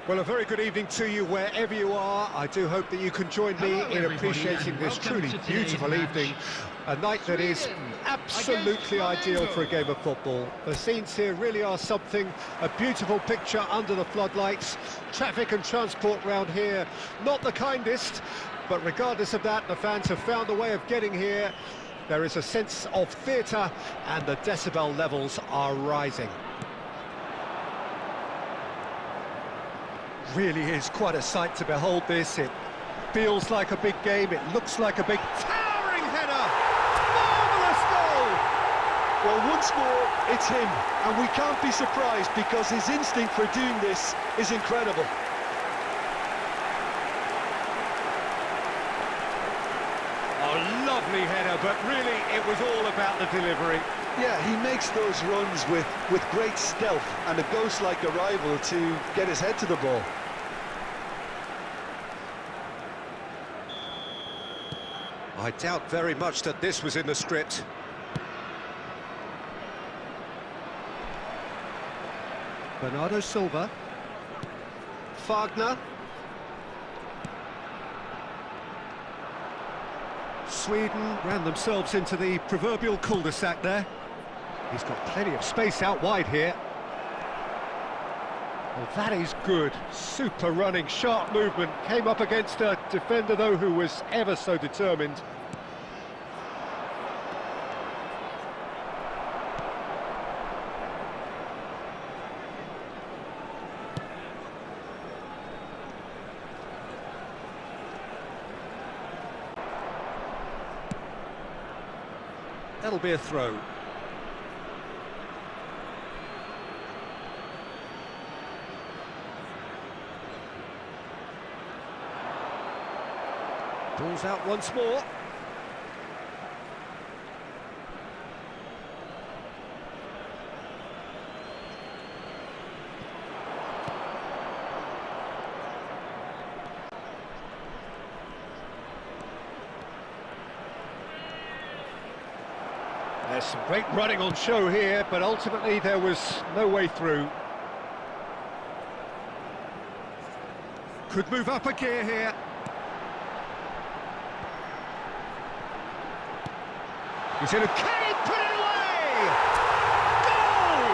Well, a very good evening to you wherever you are. I do hope that you can join me in appreciating this truly beautiful evening. A night that is absolutely ideal for a game of football. The scenes here really are something, a beautiful picture under the floodlights. Traffic and transport round here, not the kindest, but regardless of that, the fans have found a way of getting here. There is a sense of theatre and the decibel levels are rising. Really is quite a sight to behold this. It feels like a big game, it looks like a big towering header! Marvellous goal! Well, once more, it's him, and we can't be surprised because his instinct for doing this is incredible. Oh, lovely header, but really it was all about the delivery. Yeah, he makes those runs with great stealth and a ghost-like arrival to get his head to the ball. I doubt very much that this was in the script. Bernardo Silva. Wagner. Sweden ran themselves into the proverbial cul-de-sac there. He's got plenty of space out wide here. Well, that is good. Super running, sharp movement. Came up against a defender, though, who was ever so determined. That'll be a throw. Ball's out once more. There's some great running on show here, but ultimately there was no way through. Could move up a gear here. He's in a... Can he put it away? Goal!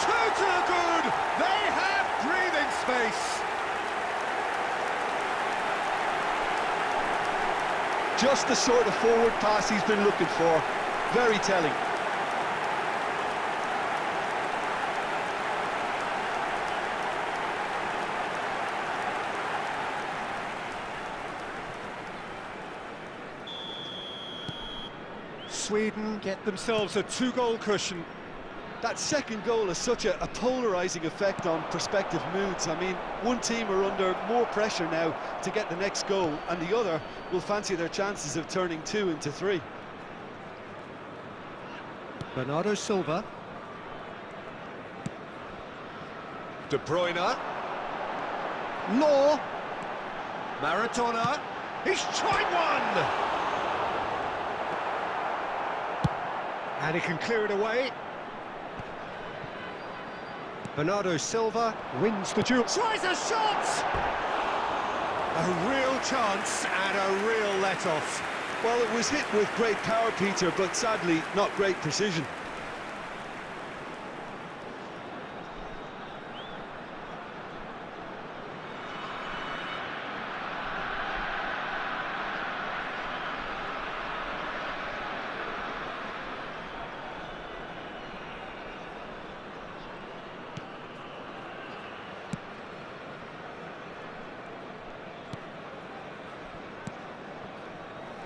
Two to the good. They have breathing space. Just the sort of forward pass he's been looking for. Very telling. Sweden get themselves a 2-goal cushion. That second goal has such a polarising effect on prospective moods. I mean, one team are under more pressure now to get the next goal, and the other will fancy their chances of turning 2 into 3. Bernardo Silva. De Bruyne. Law. Maradona. He's tried one! And he can clear it away. Bernardo Silva wins the duel. Tries a shot! A real chance and a real let-off. Well, it was hit with great power, Peter, but sadly not great precision.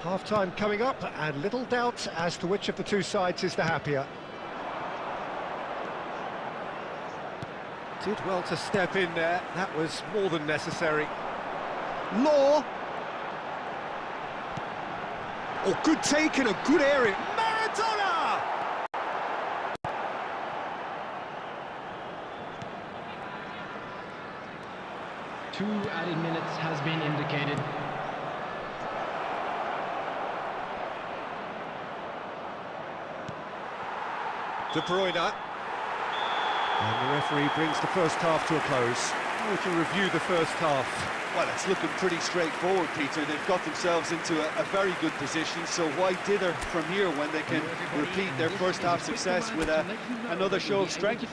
Half-time coming up, and little doubt as to which of the two sides is the happier. Did well to step in there, that was more than necessary. Law! Oh, good take in a good area. Maradona! Two added minutes has been indicated. De Bruyne. And the referee brings the first half to a close. We can review the first half. Well, it's looking pretty straightforward, Peter. They've got themselves into a very good position, so why dither from here when they can repeat their first half success with another show of strength?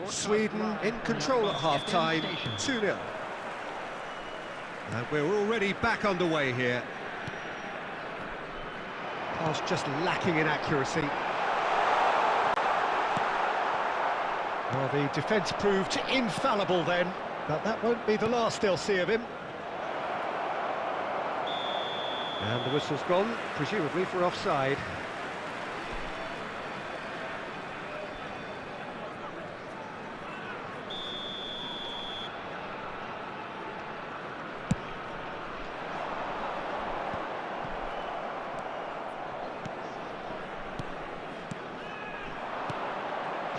Sweden in control at half-time, 2-0. And we're already back underway here. Pass just lacking in accuracy. Well, the defence proved infallible then, but that won't be the last they'll see of him. And the whistle's gone, presumably for offside.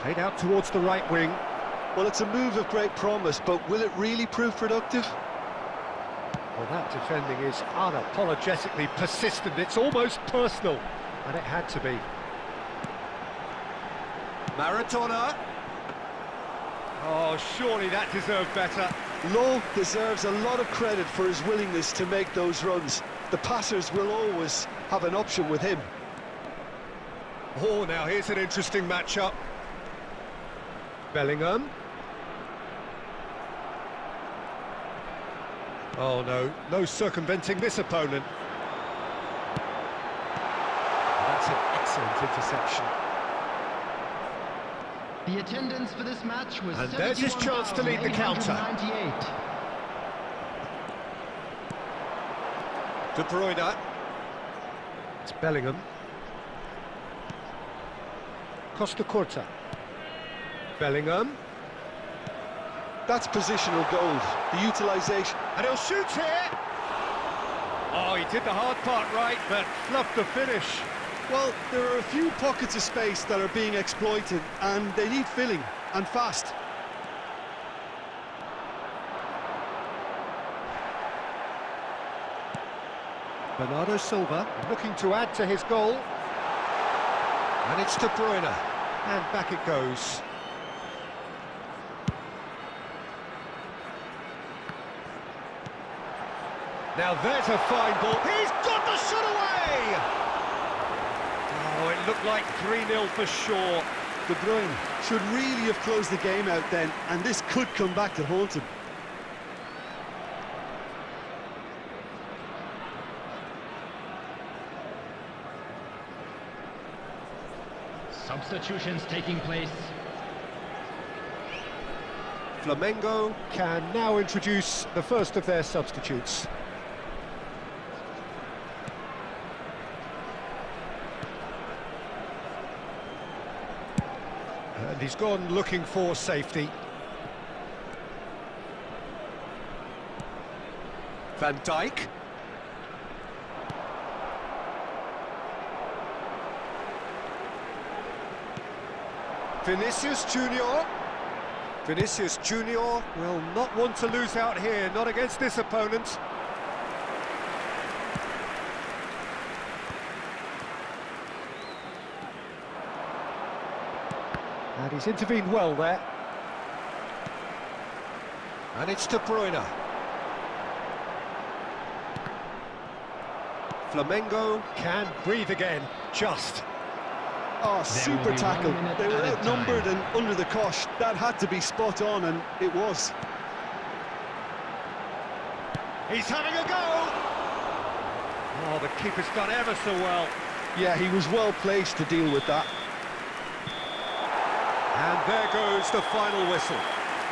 Played out towards the right wing. Well, it's a move of great promise, but will it really prove productive? Well, that defending is unapologetically persistent. It's almost personal, and it had to be. Maradona. Oh, surely that deserved better. Lowe deserves a lot of credit for his willingness to make those runs. The passers will always have an option with him. Oh, now here's an interesting matchup. Bellingham. Oh no, no circumventing this opponent. That's an excellent interception. The attendance for this match was, and there's his chance to lead the counter. De Bruyne. It's Bellingham. Costa Curta. Bellingham. That's positional gold, the utilisation. And he'll shoot here! Oh, he did the hard part right, but fluffed the finish. Well, there are a few pockets of space that are being exploited, and they need filling, and fast. Bernardo Silva looking to add to his goal. And it's De Bruyne. And back it goes. Now there's a fine ball. He's got the shot away! Oh, it looked like 3-0 for sure. De Bruyne should really have closed the game out then, and this could come back to haunt him. Substitutions taking place. Flamengo can now introduce the first of their substitutes. And he's gone looking for safety. Van Dijk. Vinicius Junior. Vinicius Junior will not want to lose out here, not against this opponent. And he's intervened well there. And it's De Bruyne. Flamengo can breathe again, just. Oh, super tackle. They were outnumbered and under the cosh. That had to be spot on, and it was. He's having a go! Oh, the keeper's done ever so well. Yeah, he was well placed to deal with that. And there goes the final whistle.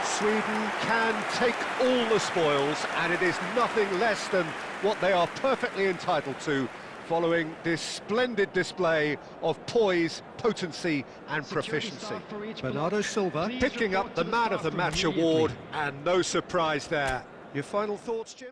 Sweden can take all the spoils, and it is nothing less than what they are perfectly entitled to, following this splendid display of poise, potency and proficiency. Bernardo Silva picking up the Man of the Match award, and no surprise there. Your final thoughts, Jim?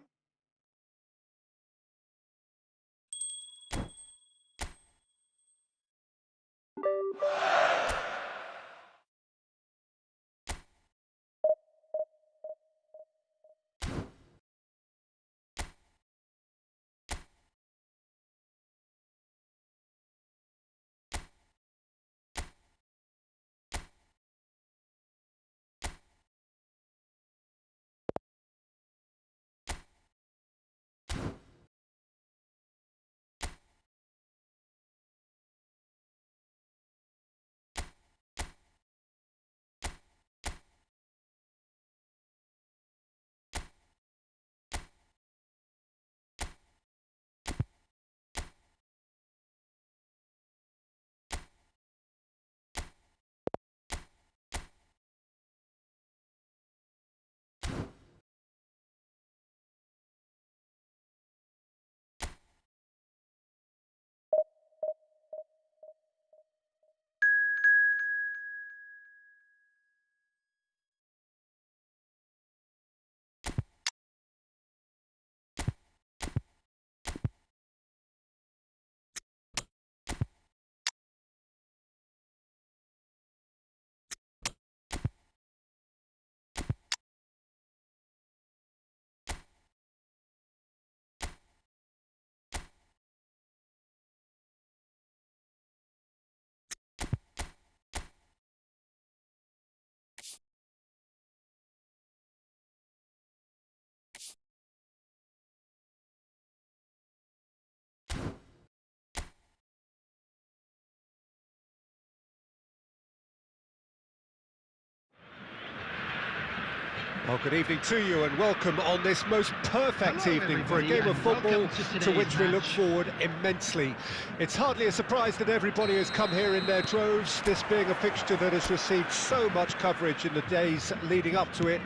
Well, good evening to you and welcome on this most perfect evening for a game of football to which we look forward immensely. It's hardly a surprise that everybody has come here in their droves, this being a fixture that has received so much coverage in the days leading up to it.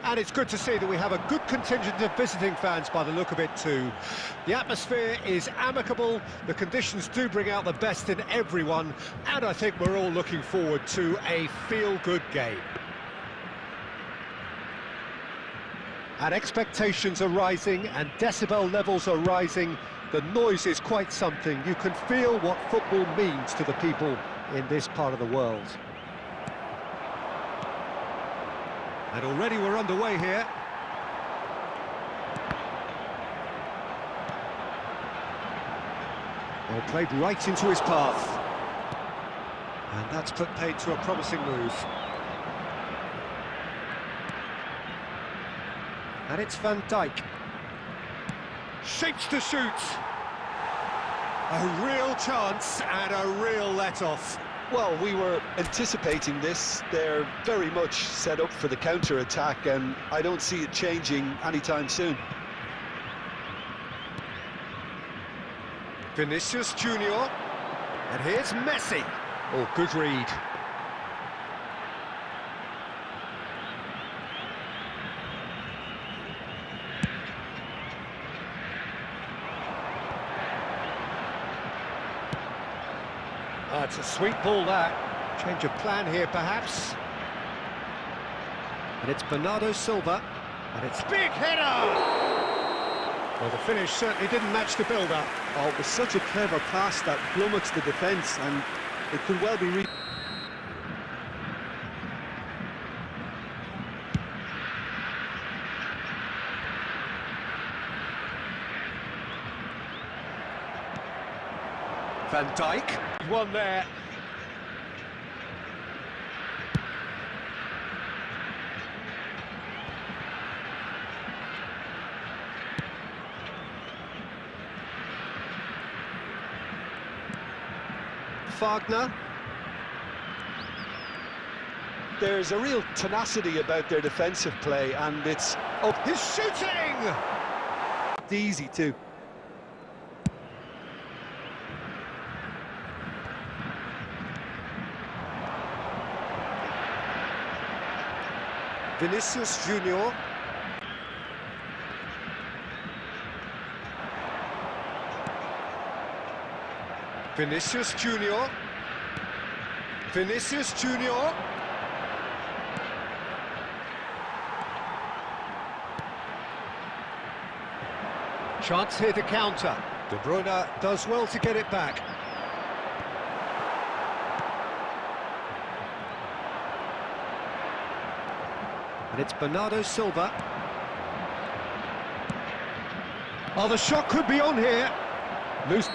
And it's good to see that we have a good contingent of visiting fans by the look of it too. The atmosphere is amicable, the conditions do bring out the best in everyone, and I think we're all looking forward to a feel-good game. And expectations are rising and decibel levels are rising. The noise is quite something. You can feel what football means to the people in this part of the world. And already we're underway here. Well, played right into his path. And that's put paid to a promising move. And it's Van Dijk. Shapes to shoot. A real chance and a real let-off. Well, we were anticipating this. They're very much set up for the counter-attack, and I don't see it changing anytime soon. Vinicius Junior. And here's Messi. Oh, good read. Oh, it's a sweet ball, that. Change of plan here, perhaps. And it's Bernardo Silva. And it's big header! Well, the finish certainly didn't match the build-up. Oh, it was such a clever pass that flummoxed the defence, and it could well be Van Dijk. One there. Wagner. There's a real tenacity about their defensive play, and it's up. He's shooting! Easy too. Vinicius Junior. Vinicius Junior. Vinicius Junior. Chance here to counter. De Bruyne does well to get it back. And it's Bernardo Silva. Oh, the shot could be on here. Loose.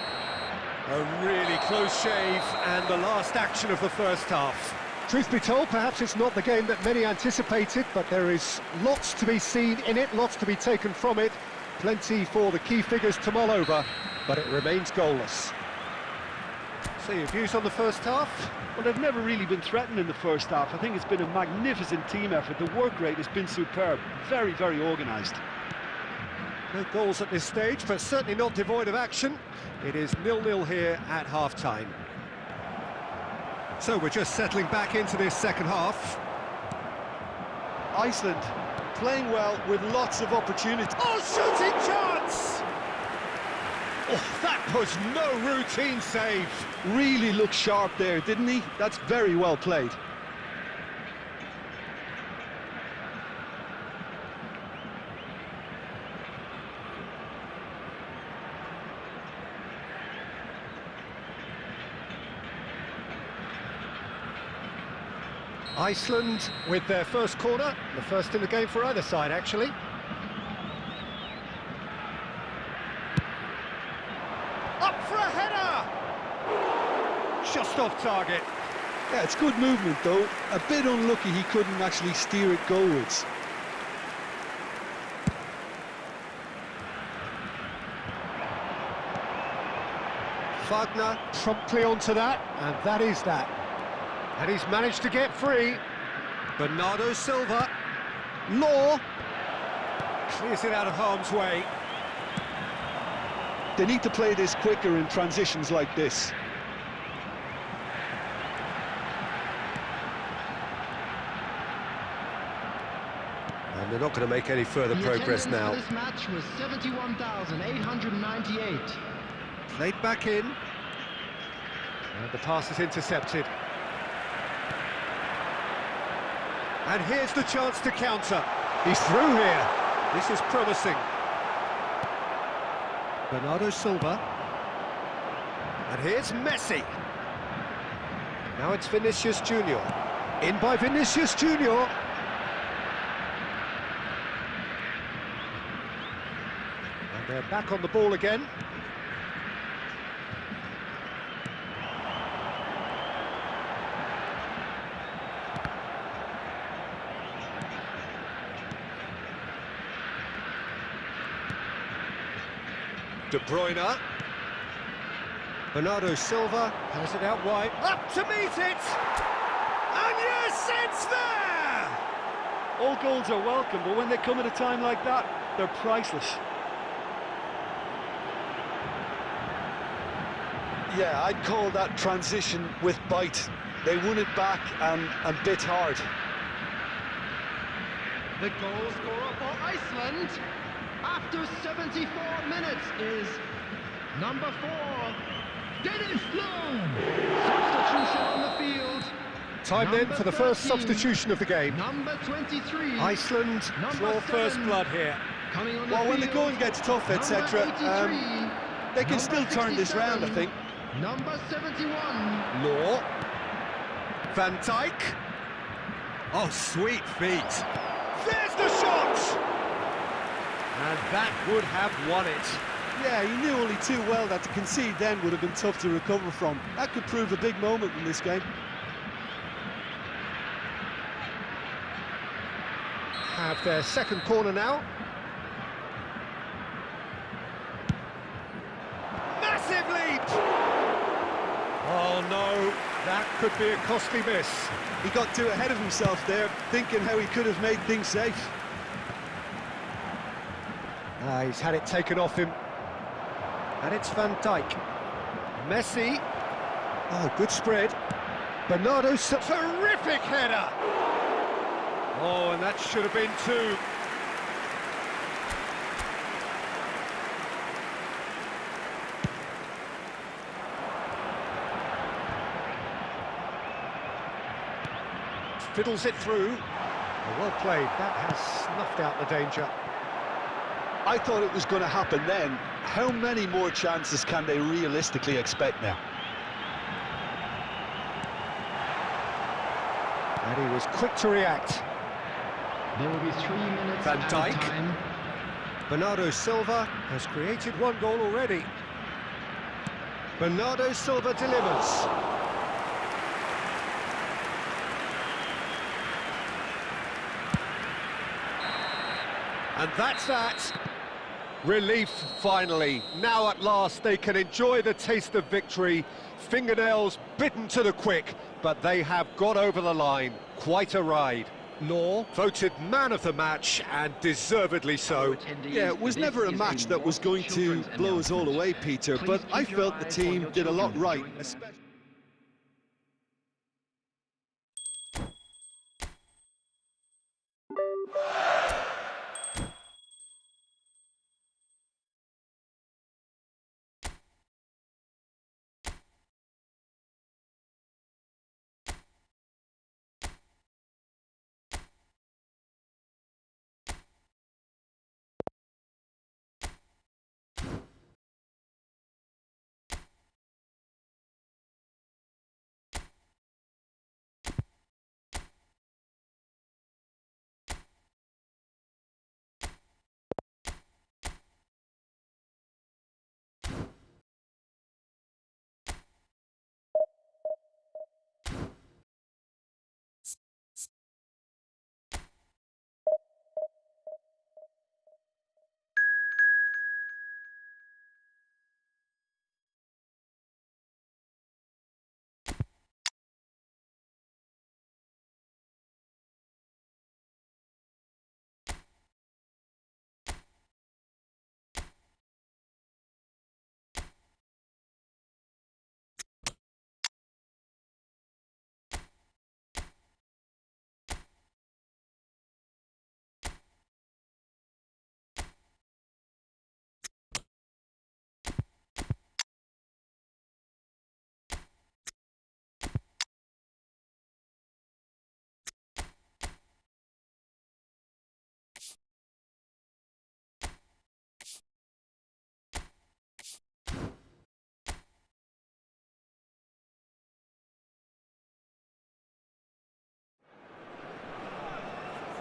A really close shave, and the last action of the first half. Truth be told, perhaps it's not the game that many anticipated, but there is lots to be seen in it, lots to be taken from it. Plenty for the key figures to mull over, but it remains goalless. So your views on the first half? Well, they've never really been threatened in the first half. I think it's been a magnificent team effort. The work rate has been superb. Very, very organised. No goals at this stage, but certainly not devoid of action. It is 0-0 here at half-time. So we're just settling back into this second half. Iceland playing well with lots of opportunity. Oh, shooting chance! Oh, that was no routine save. Really looked sharp there, didn't he? That's very well played. Iceland with their first corner, the first in the game for either side, actually. Up for a header! Just off target. Yeah, it's good movement, though. A bit unlucky he couldn't actually steer it goalwards. Wagner promptly onto that, and that is that. And he's managed to get free. Bernardo Silva. Law. Clears it out of harm's way. They need to play this quicker in transitions like this. And they're not going to make any further progress now. This match was 71,898. Played back in. And the pass is intercepted. And here's the chance to counter. He's through here. This is promising. Bernardo Silva. And here's Messi. Now it's Vinicius Junior. In by Vinicius Junior. And they're back on the ball again. De Bruyne. Bernardo Silva has it out wide. Up to meet it! And yes, it's there! All goals are welcome, but when they come at a time like that, they're priceless. Yeah, I'd call that transition with bite. They won it back and bit hard. The goal scorer for Iceland after 74 minutes is number 4, Dennis Blom. Substitution on the field Time then for the first substitution of the game. Number 23. Iceland draw first blood here. Well, when the going gets tough, etc., they can still turn this round, I think. Number 71. Law. Van Dijk. Oh, sweet feet. There's the shot! And that would have won it. Yeah, he knew only too well that to concede then would have been tough to recover from. That could prove a big moment in this game. Have their second corner now. Massive leap! Oh no, that could be a costly miss. He got too ahead of himself there, thinking how he could have made things safe. He's had it taken off him. And it's Van Dijk. Messi. Oh, good spread. Bernardo Silva. Terrific header! Oh, and that should have been two. Fiddles it through. Well played. That has snuffed out the danger. I thought it was going to happen then. How many more chances can they realistically expect now? And he was quick to react. There will be 3 minutes Van added Dijk. time. Bernardo Silva has created one goal already. Bernardo Silva delivers. And that's that. Relief finally. Now at last they can enjoy the taste of victory. Fingernails bitten to the quick, but they have got over the line. Quite a ride. Law voted man of the match, and deservedly so. Yeah, it was never a match that was going to blow us all away, Peter, but I felt the team did a lot right, especially...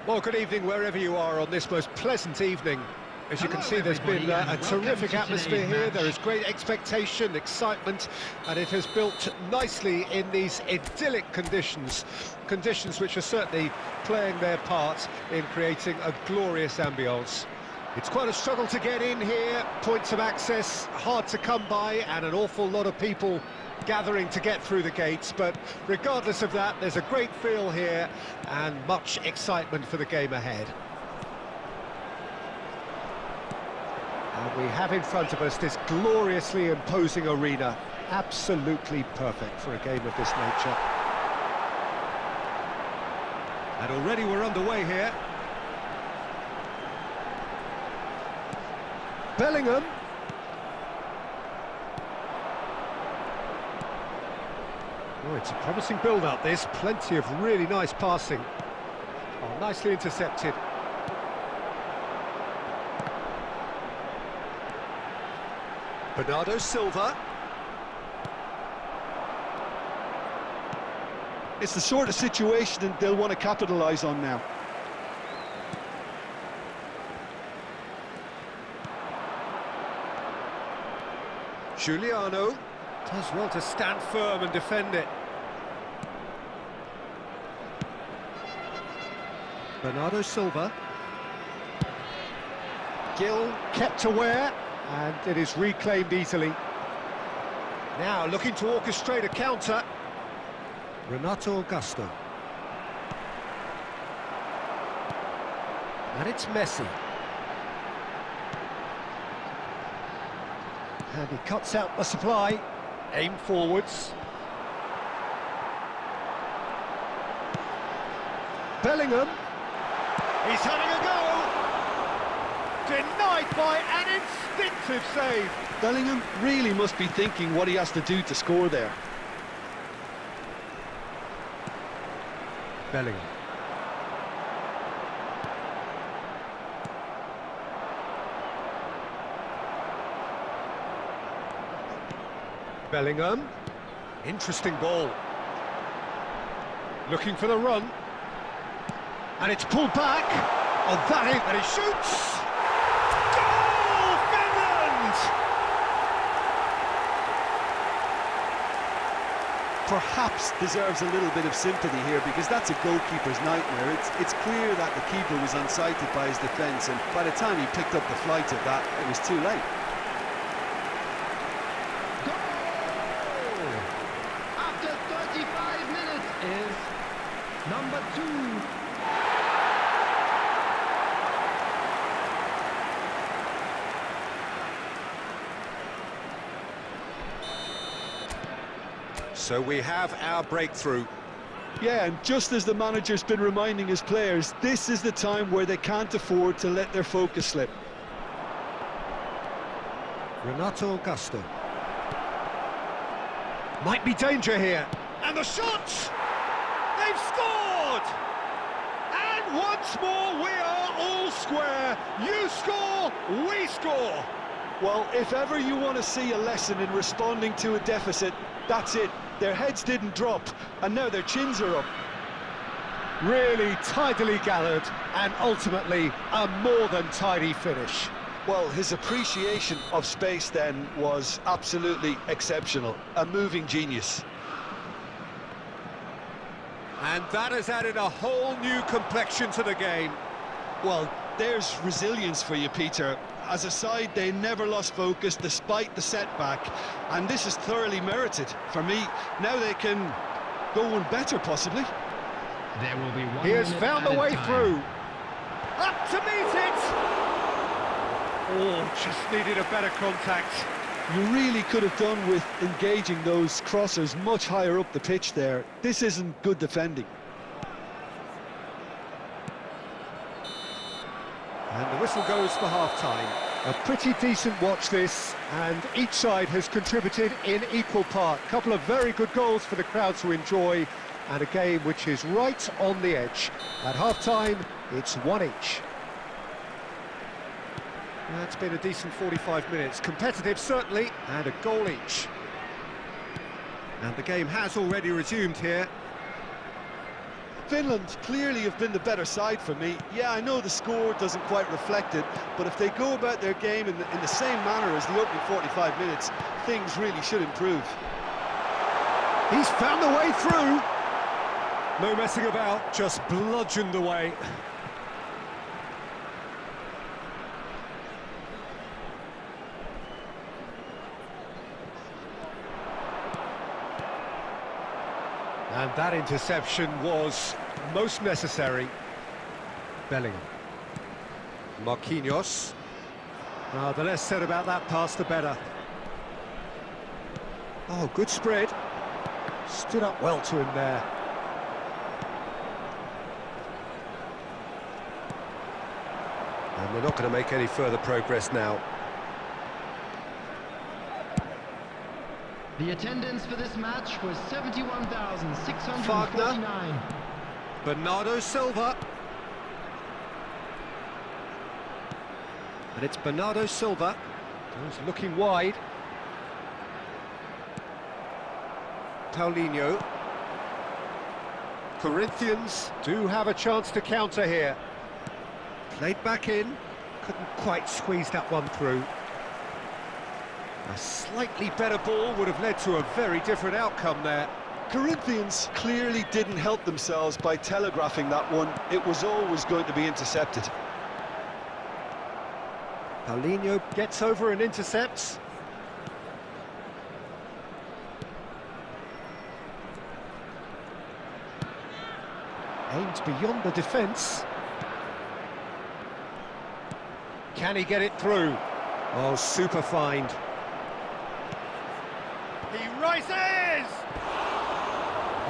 Well, good evening wherever you are on this most pleasant evening. As you can see, there's been a terrific atmosphere here. There is great expectation, excitement, and it has built nicely in these idyllic conditions. Conditions which are certainly playing their part in creating a glorious ambience. It's quite a struggle to get in here, points of access hard to come by, and an awful lot of people gathering to get through the gates, but regardless of that, there's a great feel here and much excitement for the game ahead. And we have in front of us this gloriously imposing arena, absolutely perfect for a game of this nature. And already we're underway here. Bellingham. Oh, it's a promising build-up, this. Plenty of really nice passing. Oh, nicely intercepted. Bernardo Silva. It's the sort of situation that they'll want to capitalise on now. Giuliano does well to stand firm and defend it. Bernardo Silva. Gill kept aware, and it is reclaimed easily. Now looking to orchestrate a counter. Renato Augusto. And it's Messi. And he cuts out the supply. Aim forwards. Bellingham. He's having a go. Denied by an instinctive save. Bellingham really must be thinking what he has to do to score there. Bellingham. Bellingham. Interesting ball. Looking for the run. And it's pulled back. Oh, that ain't, and he shoots! Goal, Finland! Perhaps deserves a little bit of sympathy here, because that's a goalkeeper's nightmare. It's clear that the keeper was unsighted by his defence, and by the time he picked up the flight of that, it was too late. Goal! After 35 minutes is number 2. So we have our breakthrough. Yeah, and just as the manager's been reminding his players, this is the time where they can't afford to let their focus slip. Renato Augusto. Might be danger here. And the shots! They've scored! And once more we are all square. You score, we score. Well, if ever you want to see a lesson in responding to a deficit, that's it. Their heads didn't drop, and now their chins are up. Really tidily gathered, and ultimately a more than tidy finish. Well, his appreciation of space then was absolutely exceptional. A moving genius. And that has added a whole new complexion to the game. Well, there's resilience for you, Peter. As a side, they never lost focus despite the setback, and this is thoroughly merited. For me, now they can go one better, possibly. There will be one. He has found the way through. Up to meet it! Oh, just needed a better contact. You really could have done with engaging those crossers much higher up the pitch there. This isn't good defending. And the whistle goes for half-time. A pretty decent watch this, and each side has contributed in equal part. A couple of very good goals for the crowd to enjoy, and a game which is right on the edge. At half-time, it's 1 each. That's been a decent 45 minutes. Competitive, certainly, and a goal each. And the game has already resumed here. Finland clearly have been the better side for me. Yeah, I know the score doesn't quite reflect it, but if they go about their game in the same manner as the opening 45 minutes, things really should improve. He's found the way through. No messing about, just bludgeoned away. And that interception was most necessary. Bellingham. Marquinhos. The less said about that pass, the better. Oh, good spread. Stood up well to him there. And they're not going to make any further progress now. The attendance for this match was 71,649. Bernardo Silva. And it's Bernardo Silva who's looking wide. Paulinho. Corinthians do have a chance to counter here. Played back in, couldn't quite squeeze that one through. A slightly better ball would have led to a very different outcome there. Corinthians clearly didn't help themselves by telegraphing that one. It was always going to be intercepted. Paulinho gets over and intercepts. Aimed beyond the defence. Can he get it through? Oh, super find. He rises!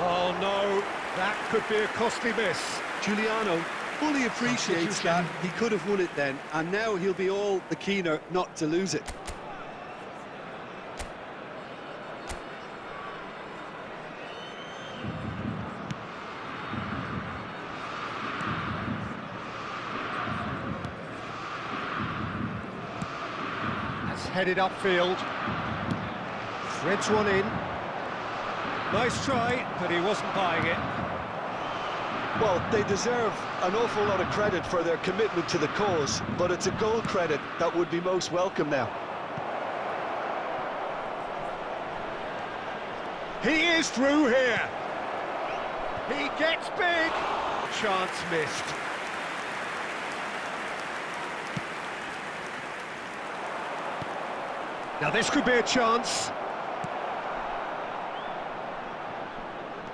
Oh no, that could be a costly miss. Giuliano fully appreciates that. He could have won it then, and now he'll be all the keener not to lose it. Headed upfield, threads one in. Nice try, but he wasn't buying it. Well, they deserve an awful lot of credit for their commitment to the cause, but it's a goal credit that would be most welcome now. He is through here. He gets big. Chance missed. Now this could be a chance.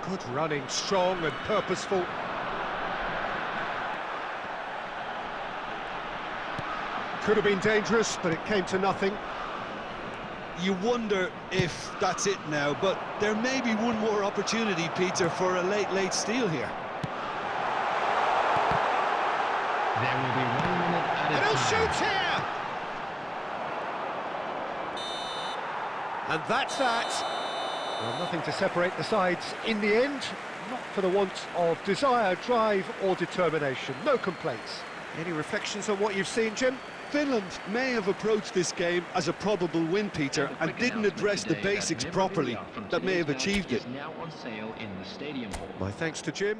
Good running, strong and purposeful. Could have been dangerous, but it came to nothing. You wonder if that's it now, but there may be one more opportunity, Peter, for a late steal here. There will be 1 minute added And he'll time. shoot here! And that's that. Well, nothing to separate the sides in the end, not for the want of desire, drive or determination. No complaints. Any reflections on what you've seen, Jim? Finland may have approached this game as a probable win, Peter, and didn't address the basics properly that may have achieved it. Now on sale in the stadium hall. My thanks to Jim.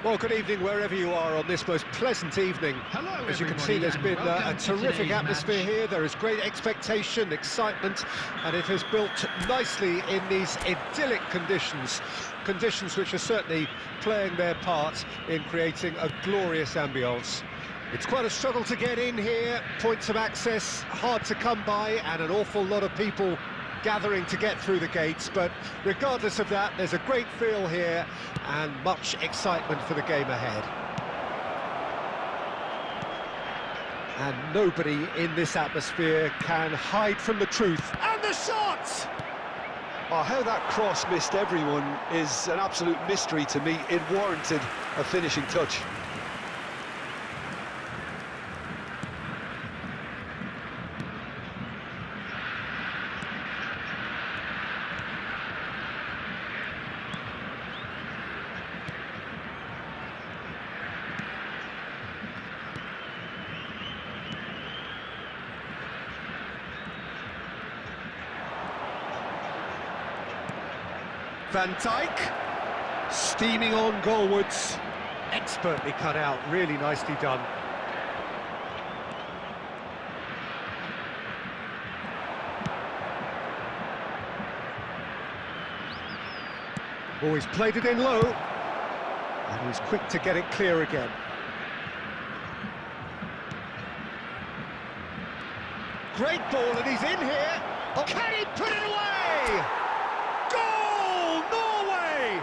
Well, good evening wherever you are on this most pleasant evening. Hello, as you can see, there's been a terrific atmosphere here. There is great expectation, excitement, and it has built nicely in these idyllic conditions. Conditions which are certainly playing their part in creating a glorious ambience. It's quite a struggle to get in here, points of access hard to come by, and an awful lot of people gathering to get through the gates, but regardless of that, there's a great feel here and much excitement for the game ahead. And nobody in this atmosphere can hide from the truth. And the shot! Oh, how that cross missed everyone is an absolute mystery to me. It warranted a finishing touch. Van Dijk, steaming on goalwards, expertly cut out, really nicely done. Oh, he's played it in low, and he's quick to get it clear again. Great ball, and he's in here. Oh, can he put it away? Goal, Norway!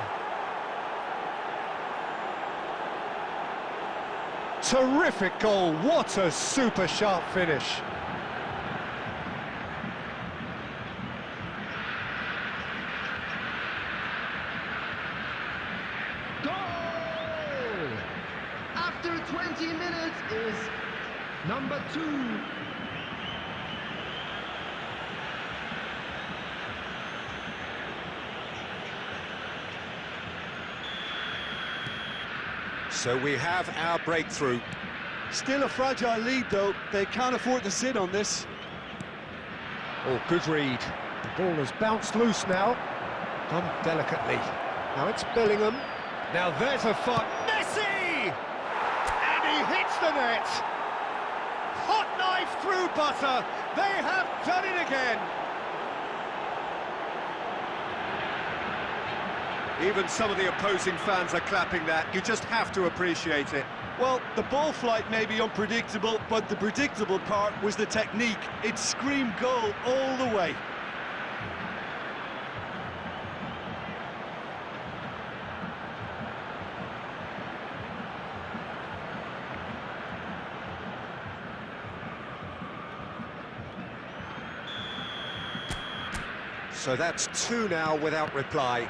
Terrific goal, what a super sharp finish. Goal! After 20 minutes is number 2. So we have our breakthrough. Still a fragile lead, though. They can't afford to sit on this. Oh, good read. The ball has bounced loose now. Done delicately. Now it's Bellingham. Now there's a fight. Messi! And he hits the net. Hot knife through butter. They have done it again. Even some of the opposing fans are clapping that. You just have to appreciate it. Well, the ball flight may be unpredictable, but the predictable part was the technique. It screamed goal all the way. So that's 2 now without reply.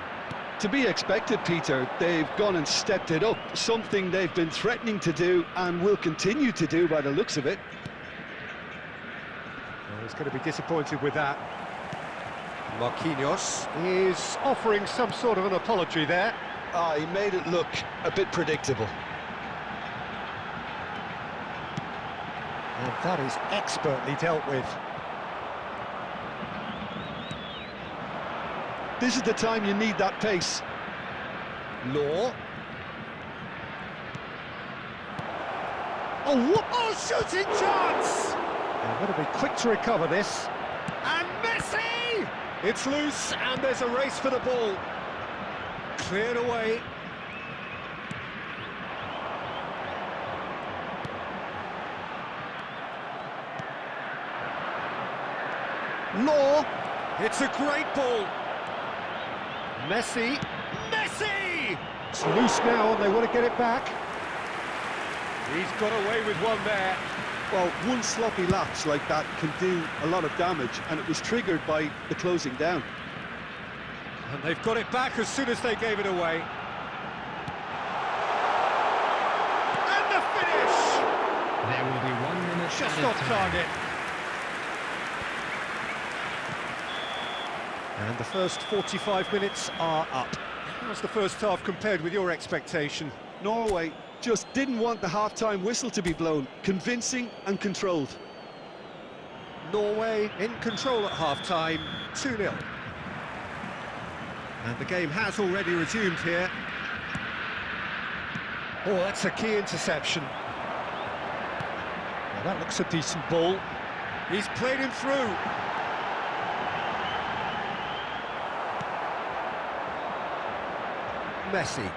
To be expected, Peter. They've gone and stepped it up, something they've been threatening to do and will continue to do by the looks of it. Well, he's going to be disappointed with that. Marquinhos is offering some sort of an apology there. He made it look a bit predictable. And that is expertly dealt with. This is the time you need that pace. Law. Oh, shooting chance! They're going to be quick to recover this. And Messi! It's loose, and there's a race for the ball. Cleared away. Law. It's a great ball. Messi! It's loose now and they want to get it back. He's got away with one there. Well, one sloppy lapse like that can do a lot of damage, and it was triggered by the closing down. And they've got it back as soon as they gave it away. And the finish! There will be 1 minute Just off target. And the first 45 minutes are up. How's the first half compared with your expectation? Norway just didn't want the half-time whistle to be blown. Convincing and controlled. Norway in control at half-time, 2-0. And the game has already resumed here. Oh, that's a key interception. Now that looks a decent ball. He's played him through. Messi.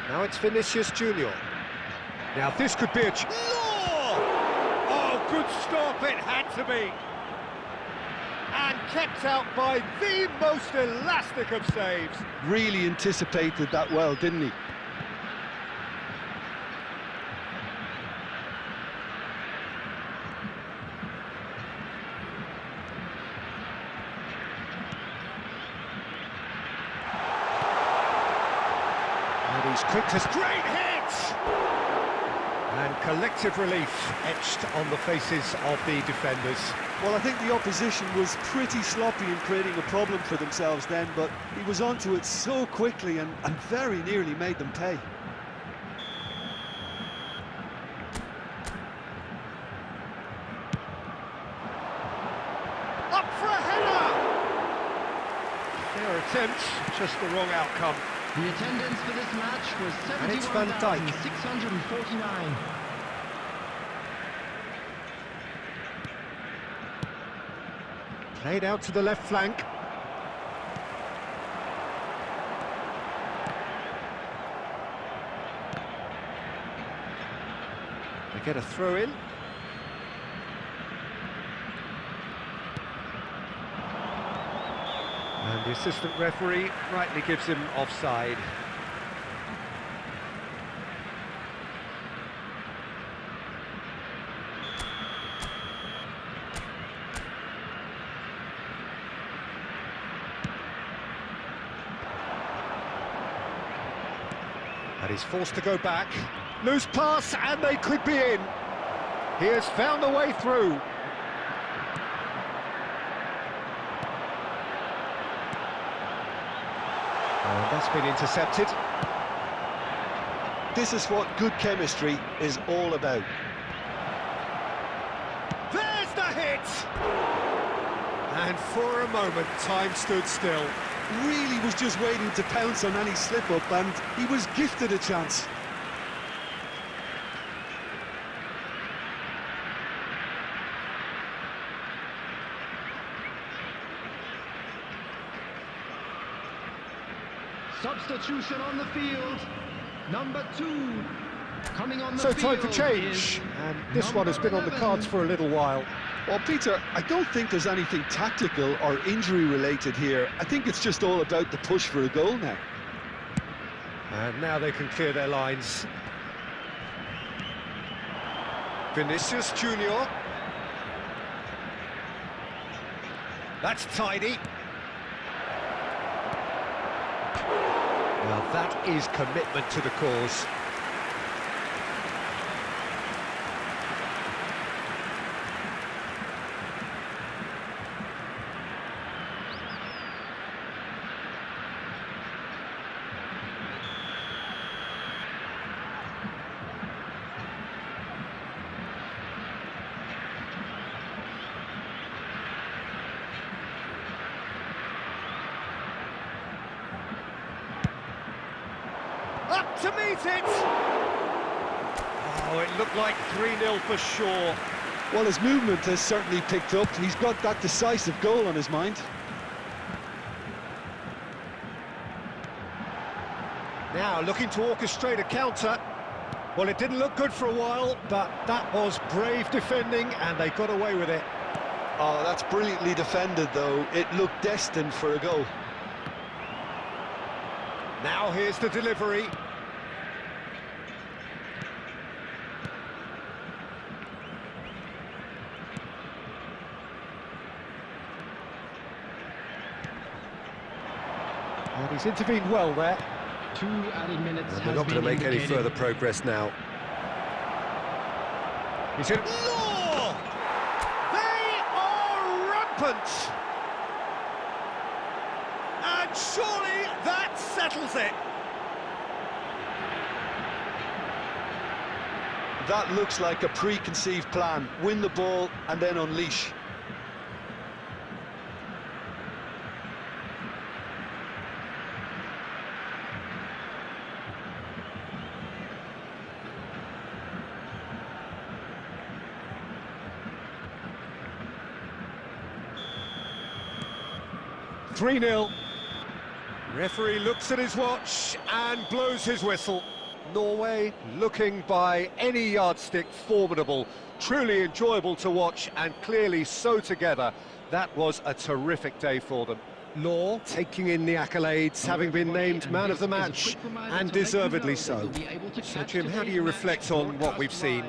Now it's Vinicius Junior. Now this could be a... Oh, good stop, it had to be. And kept out by the most elastic of saves. Really anticipated that well, didn't he? And he's quick as great hit! And collective relief etched on the faces of the defenders. Well, I think the opposition was pretty sloppy in creating a problem for themselves then, but he was onto it so quickly and very nearly made them pay. Up for a header! Fair attempt, just the wrong outcome. The attendance for this match was And it's Van Dijk. 71,649. Played out to the left flank. They get a throw in. And the assistant referee rightly gives him offside. And he's forced to go back. Loose pass, and they could be in. He has found a way through. And that's been intercepted. This is what good chemistry is all about. There's the hit! And for a moment, time stood still. Really was just waiting to pounce on any slip-up, and he was gifted a chance. Substitution on the field. Number 2 coming on the So field. time for change, and this one has been on the cards for a little while. Well, Peter, I don't think there's anything tactical or injury-related here. I think it's just all about the push for a goal now. And now they can clear their lines. Vinicius Junior. That's tidy. Well, that is commitment to the cause. Up to meet it! Oh, it looked like 3-0 for sure. Well, his movement has certainly picked up. He's got that decisive goal on his mind. Now looking to orchestrate a counter. Well, it didn't look good for a while, but that was brave defending, and they got away with it. Oh, that's brilliantly defended, though. It looked destined for a goal. Now here's the delivery. And he's intervened well there. 2 added minutes. And they're not going to make any further progress now. He's in. Law! They are rampant! And surely that settles it. That looks like a preconceived plan. Win the ball and then unleash. 3-0. Referee looks at his watch and blows his whistle. Norway looking by any yardstick formidable, truly enjoyable to watch and clearly so together. That was a terrific day for them. Law taking in the accolades, having been named man of the match, and deservedly so. So Jim, how do you reflect on what we've seen?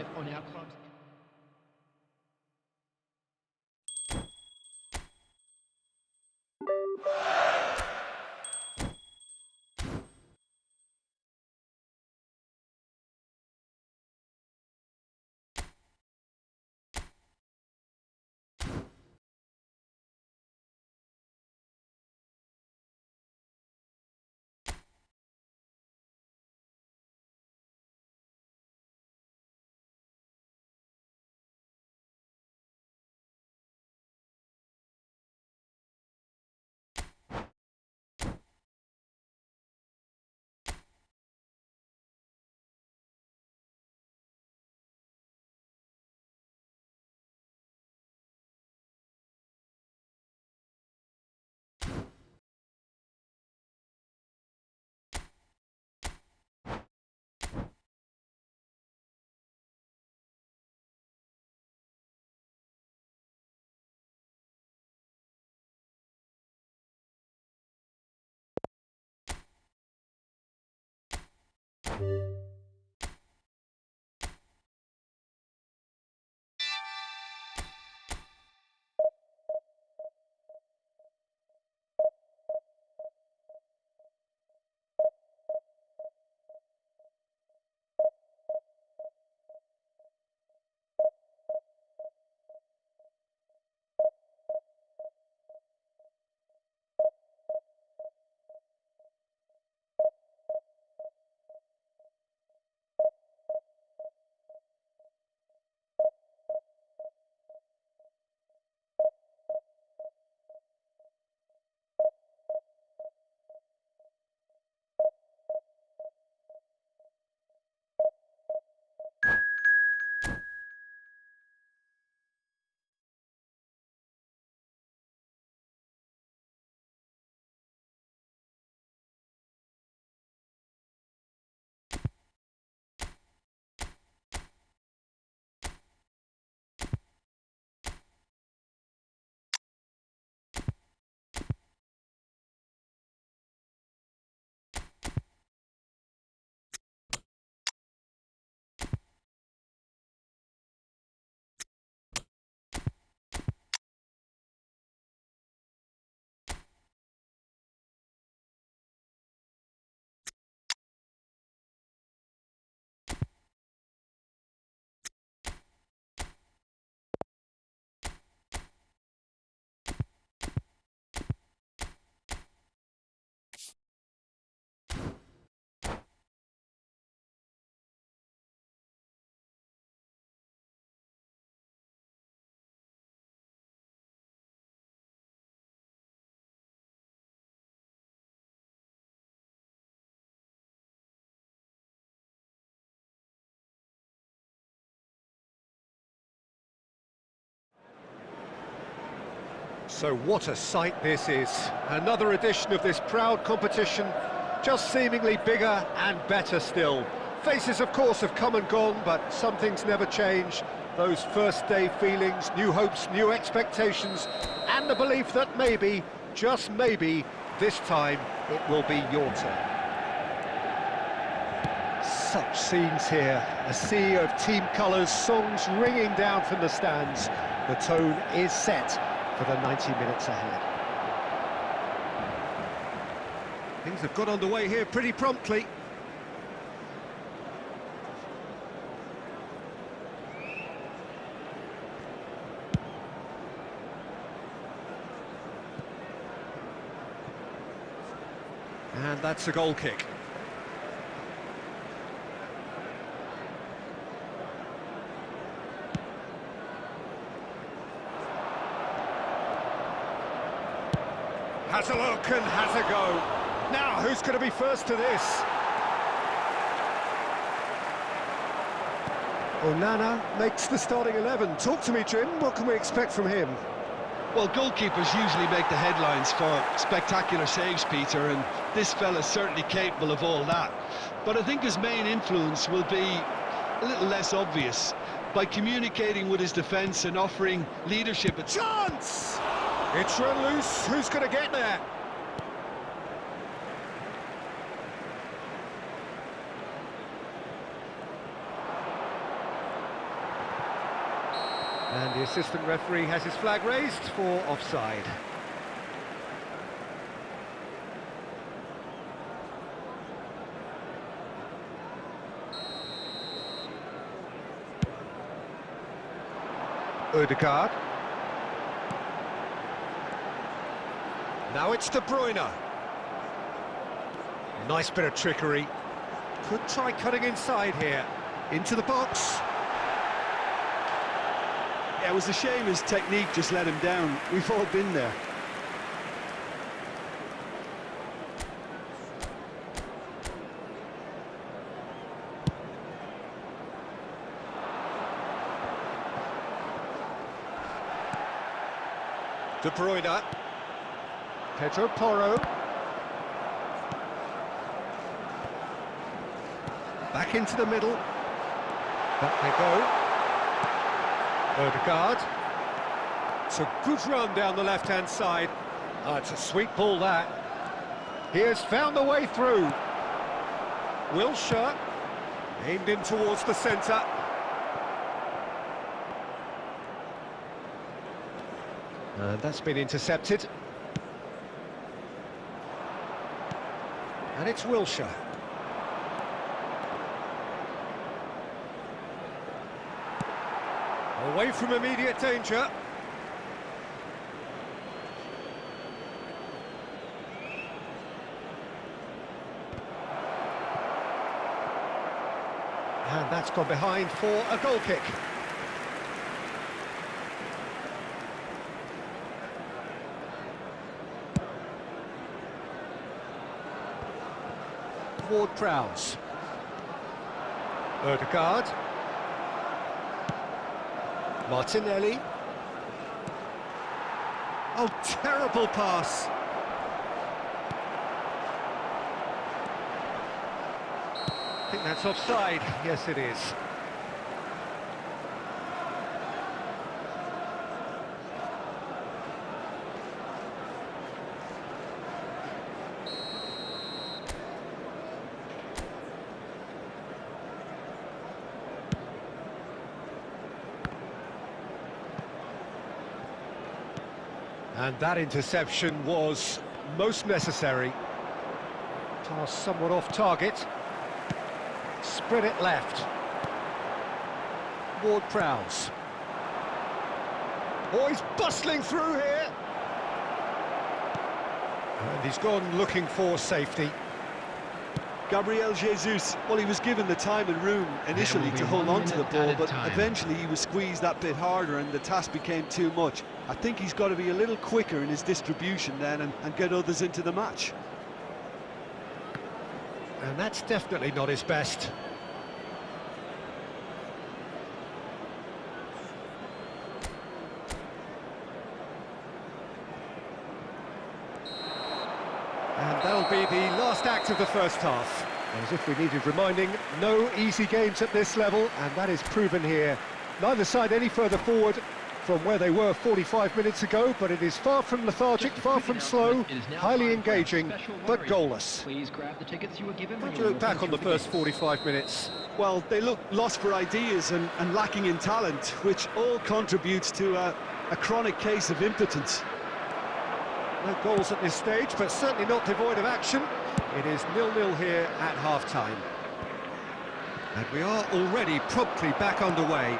So what a sight this is. Another edition of this proud competition, just seemingly bigger and better still. Faces, of course, have come and gone, but some things never change. Those first day feelings, new hopes, new expectations, and the belief that maybe, just maybe, this time it will be your turn. Such scenes here, a sea of team colours, songs ringing down from the stands. The tone is set for the 90 minutes ahead. Things have got underway here pretty promptly. And that's a goal kick. Has a look and has a go. Now, who's going to be first to this? Onana makes the starting 11. Talk to me, Jim. What can we expect from him? Well, goalkeepers usually make the headlines for spectacular saves, Peter, and this fella's certainly capable of all that. But I think his main influence will be a little less obvious by communicating with his defence and offering leadership. Chance! It's run loose. Who's going to get there? And the assistant referee has his flag raised for offside. Odegaard. Now it's De Bruyne. Nice bit of trickery. Could try cutting inside here. Into the box. Yeah, it was a shame his technique just let him down. We've all been there. De Bruyne. Pedro Porro. Back into the middle. Back they go. Odegaard. It's a good run down the left-hand side. Oh, it's a sweet ball, that. He has found the way through. Wilshere. Aimed in towards the centre. That's been intercepted. And it's Wilshere. Away from immediate danger. And that's gone behind for a goal kick. Ward-Prowse. Odegaard. Martinelli. Oh, terrible pass. I think that's offside. Yes, it is. And that interception was most necessary. Pass somewhat off target. Spread it left. Ward-Prowse. Oh, he's bustling through here. And he's gone looking for safety. Gabriel Jesus, well, he was given the time and room initially to hold on to the ball, but eventually he was squeezed that bit harder and the task became too much. I think he's got to be a little quicker in his distribution then and get others into the match. And that's definitely not his best. And that'll be the last act of the first half. As if we needed reminding, no easy games at this level, and that is proven here. Neither side any further forward from where they were 45 minutes ago, but it is far from lethargic, far from slow, highly engaging, but goalless. Please grab the tickets you were given. How do you look back on the first 45 minutes? Well, they look lost for ideas and lacking in talent, which all contributes to a chronic case of impotence. No goals at this stage, but certainly not devoid of action. It is 0-0 here at half-time. And we are already promptly back underway.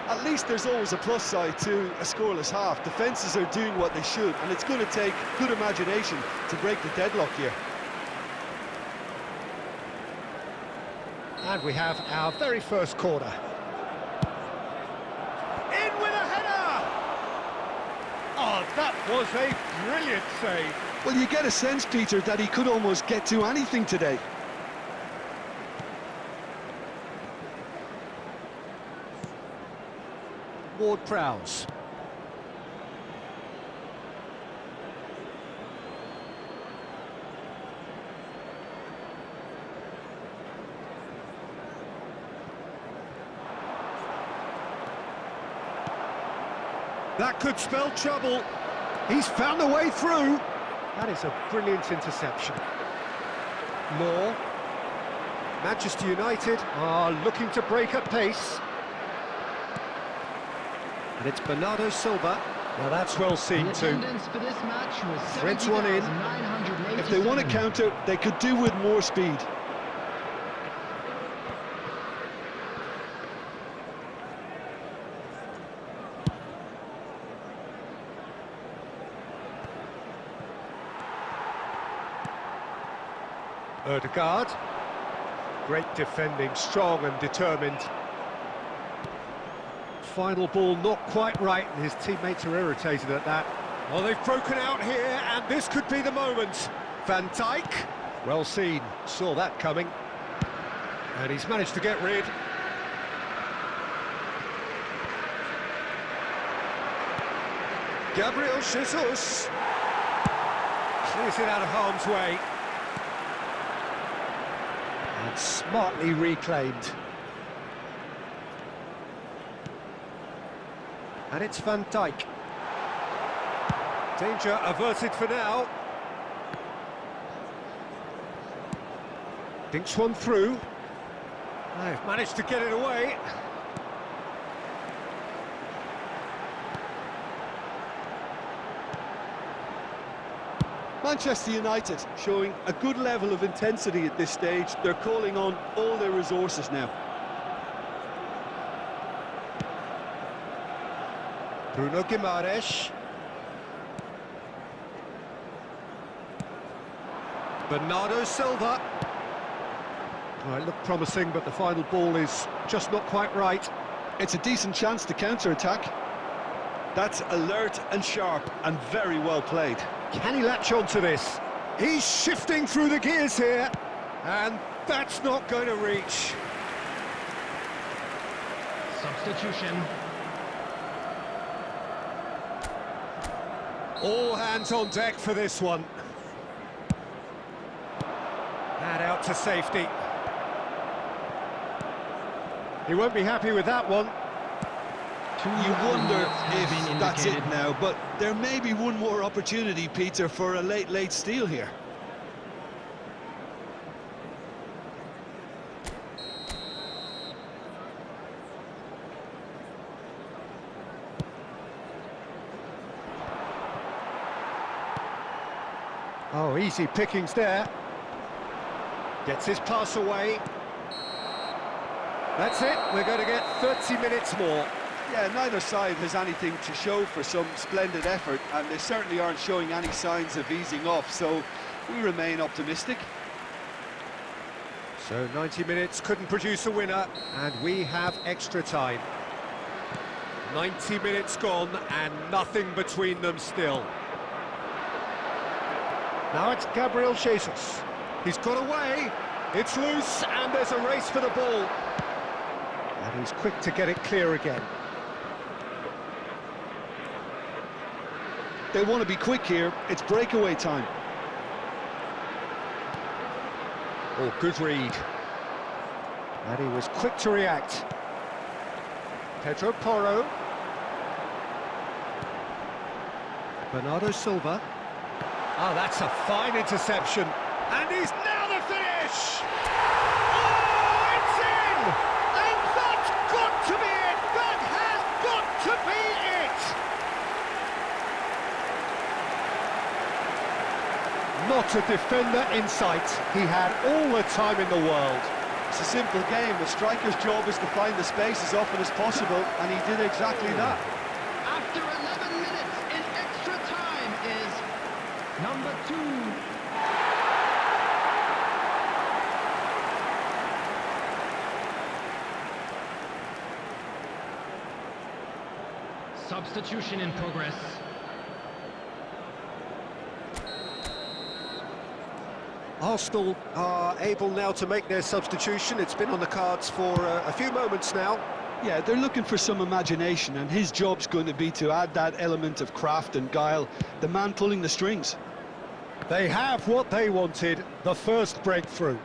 At least there's always a plus side to a scoreless half. Defences are doing what they should, and it's going to take good imagination to break the deadlock here. And we have our very first corner. In with a header! Oh, that was a brilliant save. Well, you get a sense, Peter, that he could almost get to anything today. Ward-Prowse. That could spell trouble. He's found a way through. That is a brilliant interception. Moore. Manchester United are looking to break at pace. And it's Bernardo Silva. Now that's well seen too. For this match was Threads one in. If they want to counter, they could do with more speed. Ødegaard. Great defending, strong and determined. Final ball not quite right, and his teammates are irritated at that. Well, they've broken out here, and this could be the moment. Van Dijk, well seen, saw that coming. And he's managed to get rid. Gabriel Jesus clears it out of harm's way. And smartly reclaimed. And it's Van Dijk. Danger averted for now. Dinks one through. They've managed to get it away. Manchester United showing a good level of intensity at this stage. They're calling on all their resources now. Bruno Guimaraes. Bernardo Silva. Well, it looked promising, but the final ball is just not quite right. It's a decent chance to counter-attack. That's alert and sharp and very well played. Can he latch on to this? He's shifting through the gears here, and that's not going to reach. Substitution. All hands on deck for this one. And out to safety. He won't be happy with that one. You wonder if that's it now, but there may be one more opportunity, Peter, for a late steal here. Oh, easy pickings there. Gets his pass away. That's it, we're going to get 30 minutes more. Yeah, neither side has anything to show for some splendid effort, and they certainly aren't showing any signs of easing off, so we remain optimistic. So 90 minutes couldn't produce a winner, and we have extra time. 90 minutes gone, and nothing between them still. Now it's Gabriel Jesus. He's got away, it's loose, and there's a race for the ball. And he's quick to get it clear again. They want to be quick here, it's breakaway time. Oh, good read. And he was quick to react. Pedro Porro. Bernardo Silva. Oh, that's a fine interception. And he's now the finish! Oh, it's in! And that's got to be it! That has got to be it! Not a defender in sight. He had all the time in the world. It's a simple game. A striker's job is to find the space as often as possible, and he did exactly that. After 11 minutes in extra time is number 2. Substitution in progress. Arsenal are able now to make their substitution. It's been on the cards for a few moments now. Yeah, they're looking for some imagination, and his job's going to be to add that element of craft and guile, the man pulling the strings. They have what they wanted, the first breakthrough.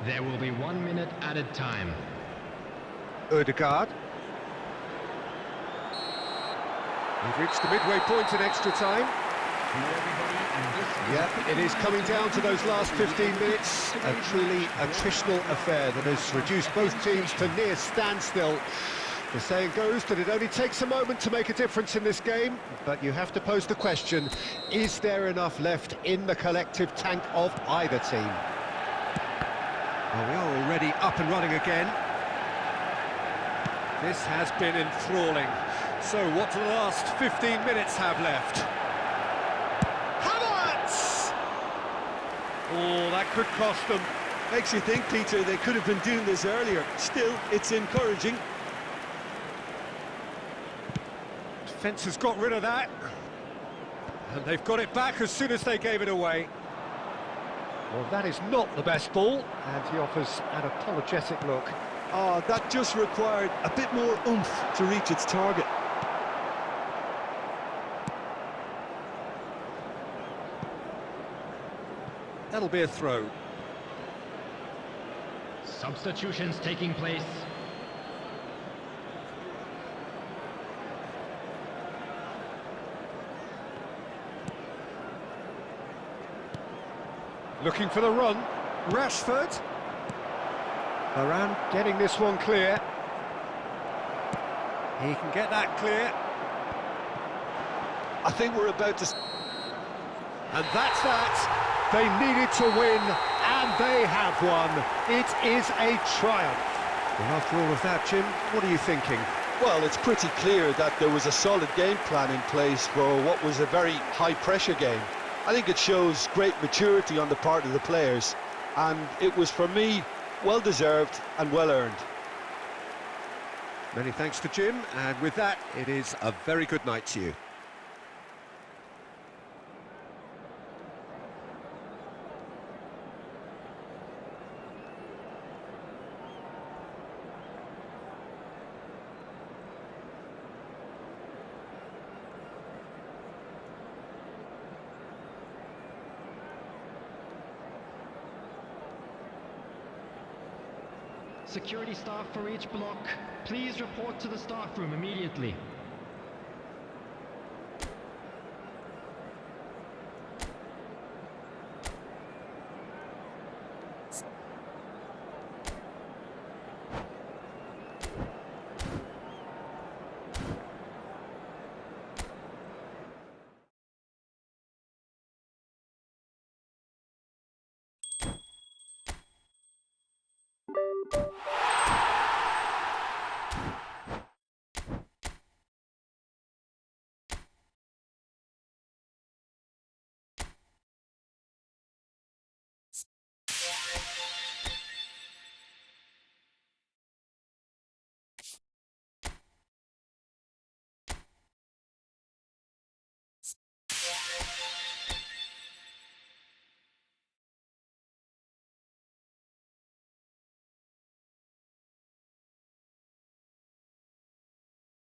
There will be 1 minute added time. Ødegaard. We've reached the midway point in extra time. Yeah, it is coming down to those last 15 minutes. A truly attritional affair that has reduced both teams to near standstill. The saying goes that it only takes a moment to make a difference in this game, but you have to pose the question, is there enough left in the collective tank of either team? Well, we are already up and running again. This has been enthralling. So what do the last 15 minutes have left? Oh, that could cost them. Makes you think, Peter, they could have been doing this earlier. Still, it's encouraging. Defence has got rid of that. And they've got it back as soon as they gave it away. Well, that is not the best ball. And he offers an apologetic look. Oh, that just required a bit more oomph to reach its target. That'll be a throw. Substitutions taking place. Looking for the run. Rashford. Varane getting this one clear. He can get that clear. I think we're about to... And that's that. They needed to win, and they have won. It is a triumph. Well, after all of that, Jim, what are you thinking? Well, it's pretty clear that there was a solid game plan in place for what was a very high-pressure game. I think it shows great maturity on the part of the players, and it was, for me, well-deserved and well-earned. Many thanks to Jim, and with that, it is a very good night to you. Security staff for each block, please report to the staff room immediately.